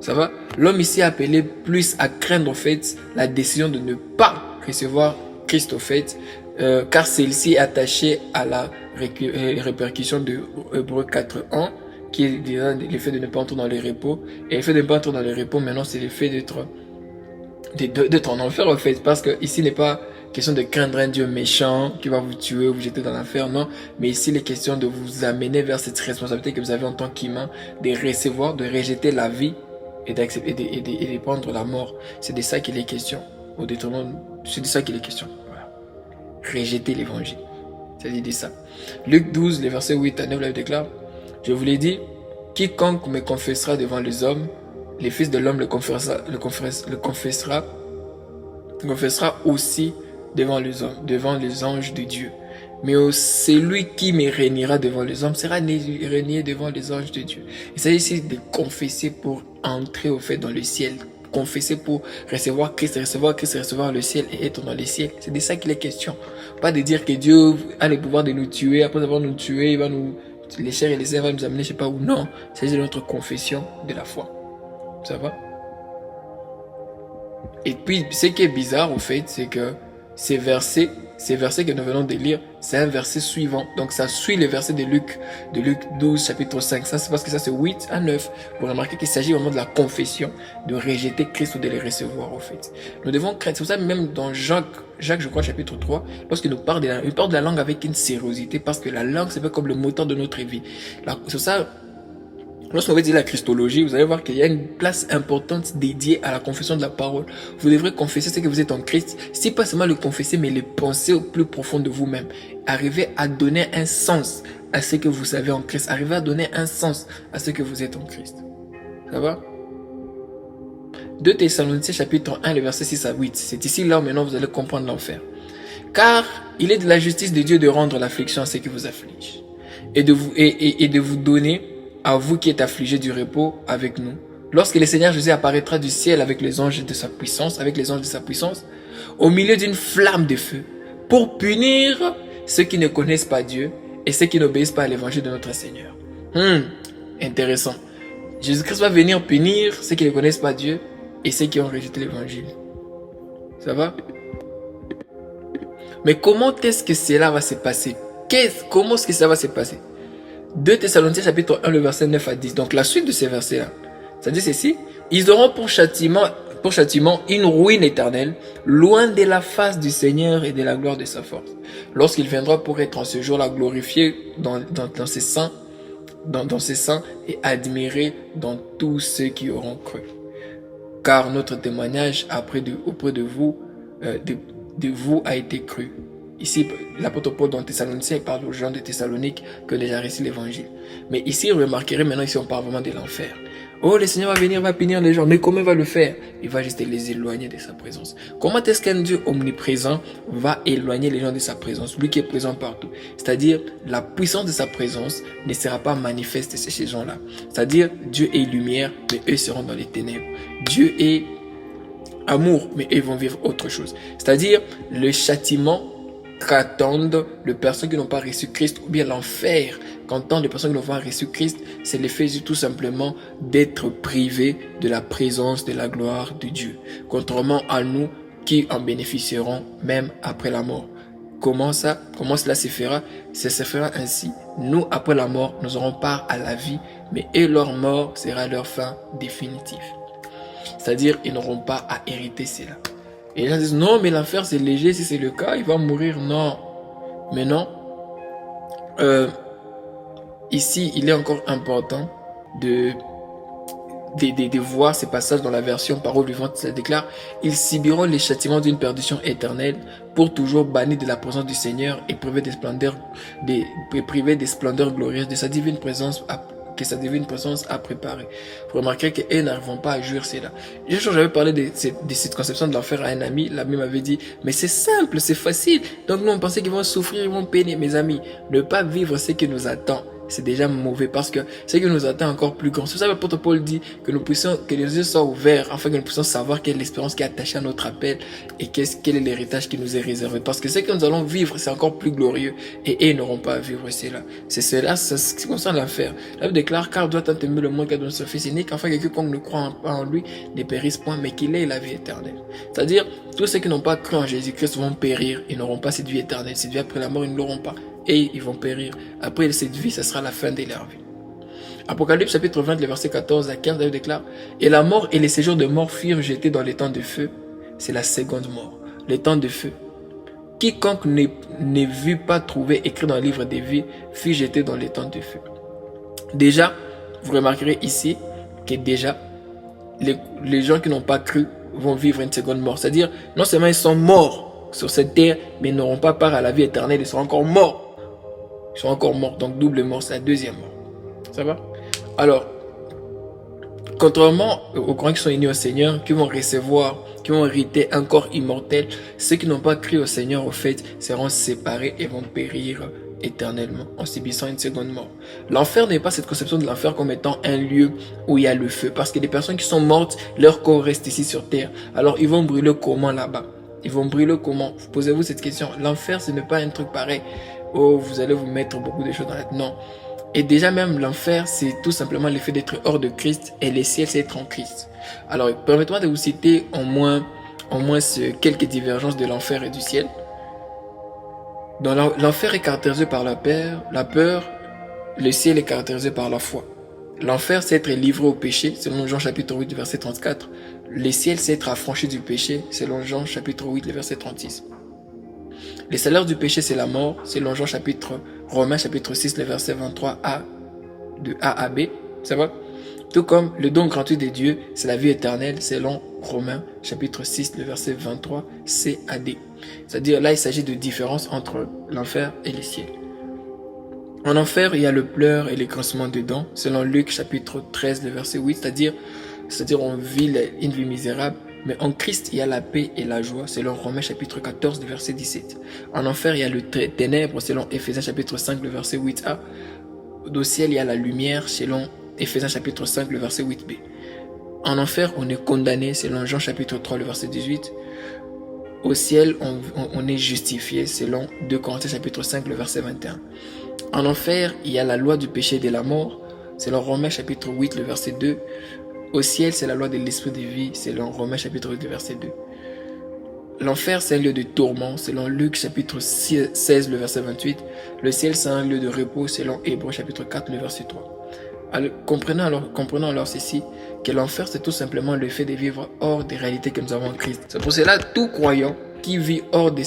S1: Ça va? L'homme ici est appelé plus à craindre, au fait, la décision de ne pas recevoir Christ, au fait, car celle-ci est attachée à la répercussion de Hébreux 4.1, qui est déjà l'effet de ne pas entrer dans le repos. Et l'effet de ne pas entrer dans le repos, maintenant, c'est l'effet d'être en enfer, en fait, parce que ici n'est pas question de craindre un Dieu méchant qui va vous tuer ou vous jeter dans l'enfer, non. Mais ici, il est question de vous amener vers cette responsabilité que vous avez en tant qu'humain, de recevoir, de rejeter la vie et d'accepter et de prendre la mort. C'est de ça qu'il est question. Au détriment, c'est de ça qu'il est question. Voilà. Rejeter l'évangile. C'est de ça. Luc 12, les versets 8 à 9, là, il déclare, je vous l'ai dit, quiconque me confessera devant les hommes, les fils de l'homme le confessera aussi devant les hommes, devant les anges de Dieu. Mais celui qui me régnera devant les hommes sera régné devant les anges de Dieu. Il s'agit ici de confesser pour entrer au fait dans le ciel. Confesser pour recevoir Christ, recevoir le ciel et être dans le ciel. C'est de ça qu'il est question. Pas de dire que Dieu a le pouvoir de nous tuer. Après avoir nous tué, il va les chairs et les airs va nous amener je sais pas où. Non, il s'agit de notre confession de la foi. Ça va? Et puis, ce qui est bizarre au fait, c'est que ces versets que nous venons de lire, c'est un verset suivant. Donc ça suit le verset de Luc 12, chapitre 5. Ça, c'est parce que ça, c'est 8 à 9. Pour remarquer qu'il s'agit vraiment de la confession, de rejeter Christ ou de le recevoir, au fait. Nous devons craindre. C'est pour ça, même dans Jacques, je crois, chapitre 3, lorsqu'il nous parle il parle de la langue avec une sériosité, parce que la langue, c'est comme le moteur de notre vie. C'est ça. Lorsqu'on va dire la christologie, vous allez voir qu'il y a une place importante dédiée à la confession de la parole. Vous devrez confesser ce que vous êtes en Christ. Si pas seulement le confesser, mais le penser au plus profond de vous-même. Arrivez à donner un sens à ce que vous savez en Christ. Arrivez à donner un sens à ce que vous êtes en Christ. Ça va? 2 Thessaloniciens chapitre 1, le verset 6 à 8. C'est ici là où maintenant vous allez comprendre l'enfer. Car il est de la justice de Dieu de rendre l'affliction à ceux qui vous affligent. Et de vous donner à vous qui êtes affligés du repos avec nous. Lorsque le Seigneur Jésus apparaîtra du ciel avec les anges de sa puissance, au milieu d'une flamme de feu, pour punir ceux qui ne connaissent pas Dieu et ceux qui n'obéissent pas à l'évangile de notre Seigneur. Intéressant. Jésus-Christ va venir punir ceux qui ne connaissent pas Dieu et ceux qui ont rejeté l'évangile. Ça va? Mais comment est-ce que cela va se passer? Comment est-ce que ça va se passer? 2 Thessaloniciens chapitre 1, le verset 9 à 10. Donc la suite de ces versets-là, ça dit ceci. Ils auront pour châtiment une ruine éternelle, loin de la face du Seigneur et de la gloire de sa force. Lorsqu'il viendra pour être en ce jour-là glorifié dans ses saints, dans ses saints et admiré dans tous ceux qui auront cru. Car notre témoignage auprès de vous, de vous a été cru. Ici, l'apôtre Paul dans Thessaloniciens, il parle aux gens de Thessalonique qui ont déjà reçu l'évangile. Mais ici, vous remarquerez maintenant, ici, on parle vraiment de l'enfer. Oh, le Seigneur va venir, va punir les gens. Mais comment il va le faire? Il va juste les éloigner de sa présence. Comment est-ce qu'un Dieu omniprésent va éloigner les gens de sa présence? Lui qui est présent partout. C'est-à-dire, la puissance de sa présence ne sera pas manifeste chez ces gens-là. C'est-à-dire, Dieu est lumière, mais eux seront dans les ténèbres. Dieu est amour, mais eux vont vivre autre chose. C'est-à-dire, le châtiment qu'attendent les personnes qui n'ont pas reçu Christ, ou bien l'enfer qu'entendent les personnes qui n'ont pas reçu Christ, c'est l'effet tout simplement d'être privés de la présence, de la gloire de Dieu. Contrairement à nous qui en bénéficierons même après la mort. Comment cela se fera? Ça se fera ainsi. Nous, après la mort, nous aurons part à la vie, mais eux, leur mort sera leur fin définitive. C'est-à-dire, ils n'auront pas à hériter cela. Et les gens disent, non, mais l'enfer c'est léger, si c'est le cas, il va mourir. Non. Mais non. Ici, il est encore important de voir ces passages dans la version Parole vivante. Ça déclare, ils subiront les châtiments d'une perdition éternelle, pour toujours bannis de la présence du Seigneur et privés des splendeurs glorieuses de sa divine présence, que sa divine présence a préparé. Vous remarquerez qu'eux n'arriveront pas à jouir cela. J'avais parlé de cette conception de l'enfer à un ami. L'ami m'avait dit, mais c'est simple, c'est facile. Donc nous on pensait qu'ils vont souffrir, ils vont peiner. Mes amis, ne pas vivre ce qui nous attend, c'est déjà mauvais, parce que ce qui nous attend encore plus grand. C'est pour ça que l'apôtre Paul dit que que les yeux soient ouverts afin que nous puissions savoir quelle est l'espérance qui est attachée à notre appel et quel est l'héritage qui nous est réservé. Parce que ce que nous allons vivre, c'est encore plus glorieux et ils n'auront pas à vivre cela. C'est cela, c'est comme ça l'enfer. La Bible déclare, car Dieu a tant aimé le monde qu'il a donné son Fils unique, afin que quiconque ne croit pas en lui ne périsse point, mais qu'il ait la vie éternelle. C'est-à-dire, tous ceux qui n'ont pas cru en Jésus-Christ vont périr, ils n'auront pas cette vie éternelle. Cette vie après la mort, ils ne l'auront pas. Et ils vont périr. Après cette vie, ça sera la fin de leur vie. Apocalypse chapitre 20, le verset 14 à 15, David déclare, et la mort et les séjours de mort furent jetés dans les temps de feu. C'est la seconde mort. Les temps de feu. Quiconque ne vu pas trouvé écrit dans le livre des vies fut jeté dans les temps de feu. Déjà, vous remarquerez ici que déjà, les gens qui n'ont pas cru vont vivre une seconde mort. C'est-à-dire, non seulement ils sont morts sur cette terre, mais ils n'auront pas part à la vie éternelle, ils seront encore morts. Ils sont encore morts, donc double mort, c'est la deuxième mort. Ça va? Alors, contrairement aux croyants qui sont unis au Seigneur, qui vont recevoir, qui vont hériter un corps immortel, ceux qui n'ont pas cru au Seigneur, au fait, seront séparés et vont périr éternellement en subissant une seconde mort. L'enfer n'est pas cette conception de l'enfer comme étant un lieu où il y a le feu, parce que les personnes qui sont mortes, leur corps reste ici sur terre. Alors, ils vont brûler comment là-bas? Ils vont brûler comment? Posez-vous cette question. L'enfer, ce n'est pas un truc pareil. Oh, vous allez vous mettre beaucoup de choses dans la tête. Non. Et déjà même, l'enfer, c'est tout simplement l'effet d'être hors de Christ, et le ciel, c'est être en Christ. Alors, permettez-moi de vous citer au moins quelques divergences de l'enfer et du ciel. L'enfer est caractérisé par la peur, le ciel est caractérisé par la foi. L'enfer, c'est être livré au péché, selon Jean chapitre 8, verset 34. Le ciel, c'est être affranchi du péché, selon Jean chapitre 8, verset 36. Le salaire du péché, c'est la mort, selon Romains chapitre 6, le verset 23a, de A à B. Ça va? Tout comme le don gratuit de Dieu, c'est la vie éternelle, selon Romains chapitre 6, le verset 23, C à D. C'est-à-dire, là, il s'agit de différence entre l'enfer et le ciel. En enfer, il y a le pleur et les grincements de dents, selon Luc chapitre 13, le verset 8, c'est-à-dire on vit une vie misérable, mais en Christ, il y a la paix et la joie, selon Romains chapitre 14, le verset 17. En enfer, il y a le ténèbre, selon Éphésiens chapitre 5, le verset 8a. Au ciel, il y a la lumière, selon Éphésiens chapitre 5, le verset 8b. En enfer, on est condamné, selon Jean chapitre 3, le verset 18. Au ciel, on est justifié, selon 2 Corinthiens chapitre 5, le verset 21. En enfer, il y a la loi du péché et de la mort, selon Romains chapitre 8, le verset 2. Au ciel, c'est la loi de l'esprit de vie, selon Romains chapitre 8, le verset 2. L'enfer, c'est un lieu de tourment, selon Luc chapitre 16, le verset 28. Le ciel, c'est un lieu de repos, selon Hébreux chapitre 4, le verset 3. Alors, comprenons alors ceci, que l'enfer, c'est tout simplement le fait de vivre hors des réalités que nous avons en Christ. C'est pour cela, tout croyant qui vit hors de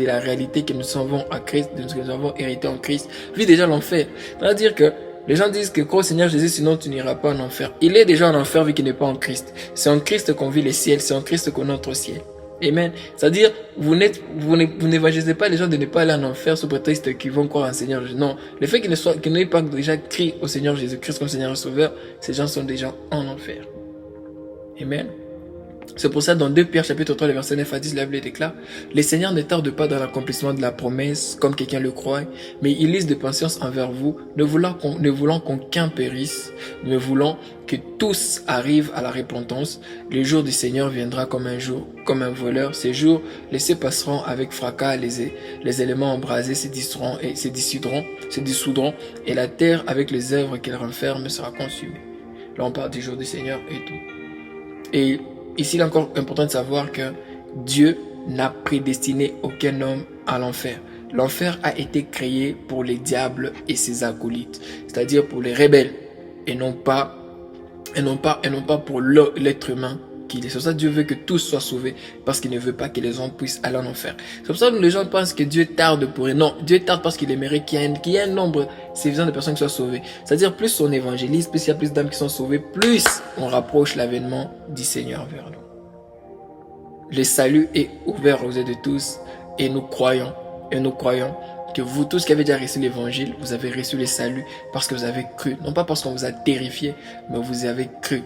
S1: la réalité que nous avons à Christ, de ce que nous avons hérité en Christ, vit déjà l'enfer. C'est-à-dire que les gens disent que crois au Seigneur Jésus, sinon tu n'iras pas en enfer. Il est déjà en enfer vu qu'il n'est pas en Christ. C'est en Christ qu'on vit le ciel, c'est en Christ qu'on entre au ciel. Amen. C'est-à-dire, vous n'évangélisez pas les gens de ne pas aller en enfer sous prétexte qu'ils vont croire en Seigneur Jésus. Non. Le fait qu'ils n'aient pas déjà crié au Seigneur Jésus-Christ comme Seigneur et Sauveur, ces gens sont déjà en enfer. Amen. C'est pour ça, dans 2 Pierre chapitre 3, le verset 9 à 10, la Bible déclare: les seigneurs ne tardent pas dans l'accomplissement de la promesse, comme quelqu'un le croit, mais ils lisent de patience envers vous, ne voulant qu'aucun périsse, mais voulant que tous arrivent à la repentance. Le jour du Seigneur viendra comme un voleur. Ces jours, laissés passeront avec fracas, les éléments embrasés se dissoudront, et la terre, avec les œuvres qu'elle renferme, sera consumée. Là, on parle du jour du Seigneur et tout. Et ici, il est encore important de savoir que Dieu n'a prédestiné aucun homme à l'enfer. L'enfer a été créé pour les diables et ses acolytes, c'est-à-dire pour les rebelles, et non pas pour l'être humain qu'il est. C'est pour ça que Dieu veut que tous soient sauvés, parce qu'il ne veut pas que les hommes puissent aller en enfer. C'est pour ça que les gens pensent que Dieu tarde pour eux. Non, Dieu tarde parce qu'il aimerait qu'il y ait un nombre suffisant de personnes qui soient sauvées. C'est-à-dire, plus on évangélise, plus il y a plus d'âmes qui sont sauvées, plus on rapproche l'avènement du Seigneur vers nous. Le salut est ouvert aux yeux de tous, et nous croyons que vous tous qui avez déjà reçu l'évangile, vous avez reçu le salut parce que vous avez cru. Non pas parce qu'on vous a terrifié, mais vous avez cru.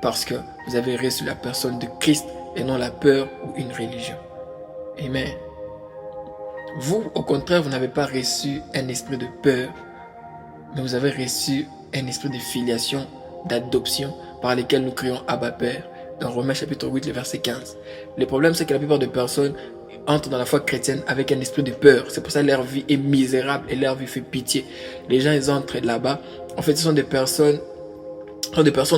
S1: Parce que vous avez reçu la personne de Christ et non la peur ou une religion. Amen. Vous, au contraire, vous n'avez pas reçu un esprit de peur, mais vous avez reçu un esprit de filiation, d'adoption, par lesquels nous crions Abba Père, dans Romains chapitre 8, le verset 15. Le problème, c'est que la plupart des personnes entrent dans la foi chrétienne avec un esprit de peur. C'est pour ça que leur vie est misérable et leur vie fait pitié. Les gens, ils entrent là-bas. En fait, ce sont des personnes,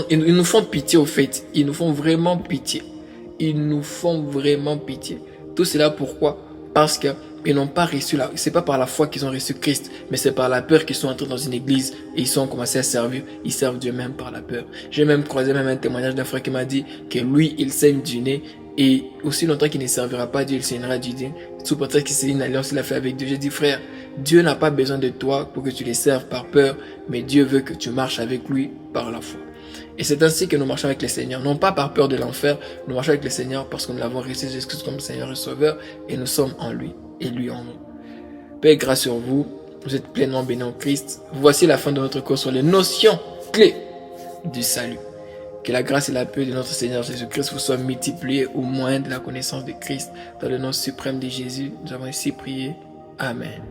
S1: ils nous font pitié au fait. Ils nous font vraiment pitié. Ils nous font vraiment pitié. Tout cela pourquoi? Parce que ils n'ont pas reçu c'est pas par la foi qu'ils ont reçu Christ, mais c'est par la peur qu'ils sont entrés dans une église et ils ont commencé à servir. Ils servent Dieu même par la peur. J'ai même croisé un témoignage d'un frère qui m'a dit que lui, il saigne du nez et aussi longtemps qu'il ne servira pas Dieu, il saignera du nez. Sous prétexte qu'il c'est une alliance qu'il a fait avec Dieu. J'ai dit, frère, Dieu n'a pas besoin de toi pour que tu les serves par peur, mais Dieu veut que tu marches avec lui par la foi. Et c'est ainsi que nous marchons avec le Seigneur, non pas par peur de l'enfer, nous marchons avec le Seigneur parce que nous l'avons reçu Jésus-Christ comme Seigneur et Sauveur et nous sommes en lui et lui en nous. Paix et grâce sur vous, vous êtes pleinement bénis en Christ. Voici la fin de notre cours sur les notions clés du salut. Que la grâce et la paix de notre Seigneur Jésus-Christ vous soient multipliées au moins de la connaissance de Christ. Dans le nom suprême de Jésus, nous avons ici prié. Amen.